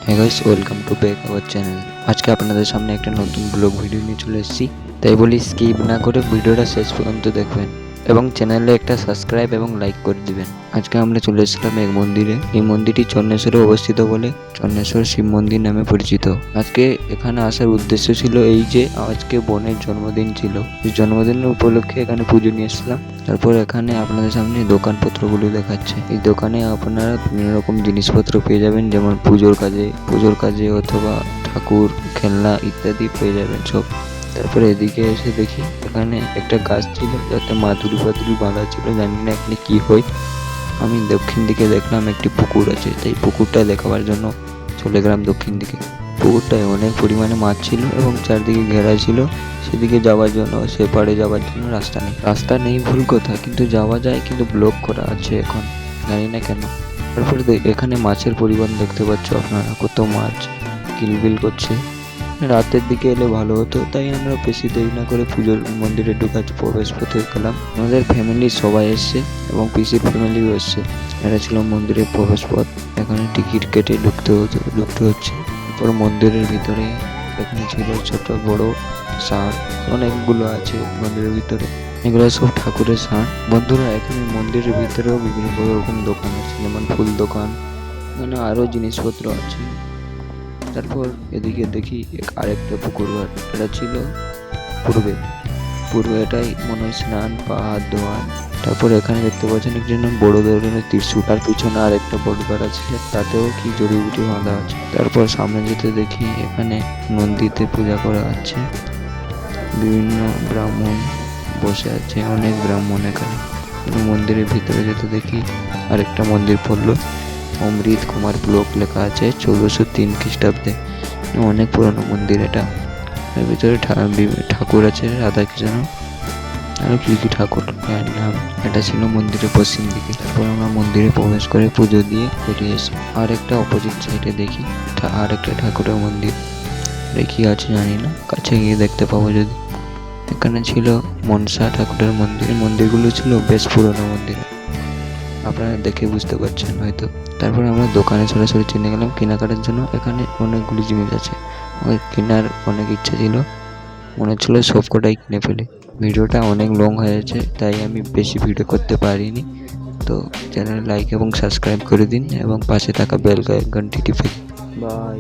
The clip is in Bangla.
হ্যাঁ guys, welcome to back our channel. আজকে আপনাদের সামনে একটা নতুন ব্লগ ভিডিও নিয়ে চলে এসেছি। তাই বলি স্কিপ না করে ভিডিওটা শেষ পর্যন্ত দেখবেন এবং চ্যানেলে একটা সাবস্ক্রাইব এবং লাইক করে দিবেন। আজকে আমরা চলে এসেছিলাম এক মন্দিরে। এই মন্দিরটি চন্নেশ্বরে অবস্থিত বলে চন্নেশ্বর শিব মন্দির নামে পরিচিত। আজকে এখানে আসার উদ্দেশ্য ছিল এই যে আজকে বোনের জন্মদিন ছিল। এই জন্মদিনের উপলক্ষে এখানে পুজো নিয়ে এসেছিলাম। তারপর এখানে আপনাদের সামনে দোকানপত্রগুলো দেখাচ্ছে। এই দোকানে আপনারা বিভিন্ন রকম জিনিসপত্র পেয়ে যাবেন, যেমন পুজোর কাজে অথবা ঠাকুর খেলনা ইত্যাদি পেয়ে যাবেন সব। তারপরে এদিকে এসে দেখি এখানে একটা গাছ ছিল যাতে মাদুরি ফাদুরি বাঁধা ছিল, জানি না এখানে কি হয়। আমি দক্ষিণ দিকে দেখলাম একটি পুকুর আছে, তাই পুকুরটা দেখাবার জন্য চলে গেলাম দক্ষিণ দিকে। পুকুরটায় অনেক পরিমাণে মাছ ছিল এবং চারদিকে ঘেরা ছিল। সেদিকে যাওয়ার জন্য, সেপারে যাওয়ার জন্য রাস্তা নেই ভুল কথা, কিন্তু যাওয়া যায়, কিন্তু ব্লক করা আছে এখন, জানি না কেন। তারপরে এখানে মাছের পরিমাণ দেখতে পাচ্ছ আপনারা, কত মাছ কিলবিল করছে। রাতের দিকে এলে ভালো হতো, তাই আমরা বেশি দেরি না করে পুজোর মন্দিরে ঢোকার প্রবেশ পথে গেলাম। আমাদের ফ্যামিলির সবাই এসছে এবং পিসির ফ্যামিলিও এসছে। এটা ছিল মন্দিরের প্রবেশ পথ। এখানে টিকিট কেটে ঢুকতে হচ্ছে। তারপর মন্দিরের ভিতরে এখানে ছিল ছোট বড় ষাঁড় অনেকগুলো আছে মন্দিরের ভিতরে। এগুলো সব ঠাকুরের ষাঁড়। বন্ধুরা, এখানে মন্দিরের ভিতরেও বিভিন্ন রকম দোকান আছে, যেমন ফুল দোকান, এখানে আরও জিনিসপত্র আছে। তারপর এদিকে দেখি আরেকটা পুকুর ঘাট। এটা ছিল পূর্বে এটাই মনে হয় স্নান পা হাত ধোয়ান। তারপর এখানে দেখতে পাচ্ছেন একজন বড় ধরনের ত্রিশূল, তার পিছনে আরেকটা বড় গাছ আছে, তাতেও কি জড়িবুটি বাঁধা আছে। তারপর সামনে যেতে দেখি এখানে মন্দিরে পূজা করা আছে। বিভিন্ন ব্রাহ্মণ বসে আছে, অনেক ব্রাহ্মণ এখানে। মন্দিরের ভিতরে যেতে দেখি আরেকটা মন্দির পড়লো, অমৃত কুমার ব্লক লেখা আছে, 1403 খ্রিস্টাব্দে। অনেক পুরনো মন্দির এটা। এর ভিতরে ঠাকুর আছে, রাধা কৃষ্ণ আর কি কি ঠাকুর জানি না। এটা ছিল মন্দিরের পশ্চিম দিকে। তারপর আমরা মন্দিরে প্রবেশ করে পুজো দিয়ে বেরিয়ে এসে আরেকটা অপোজিট সাইডে দেখি আরেকটা ঠাকুরের মন্দির। কি আছে জানি না, কাছে গিয়ে দেখতে পাবো যদি। এখানে ছিল মনসা ঠাকুরের মন্দির। মন্দিরগুলো ছিল বেশ পুরনো মন্দির, আপনারা দেখে বুঝতে পারছেন হয়তো। তারপর আমরা দোকানে সরাসরি চিনে গেলাম কেনাকাটার জন্য। এখানে অনেকগুলি জিনিস আছে, ওই কেনার অনেক ইচ্ছা ছিল, মনে হচ্ছিল সব কটাই কিনে ফেলি। ভিডিওটা অনেক লং হয়েছে, তাই আমি বেশি ভিডিও করতে পারিনি। তো চ্যানেল লাইক এবং সাবস্ক্রাইব করে দিন এবং পাশে থাকা বেল ঘন্টি টিপে দিন। বাই।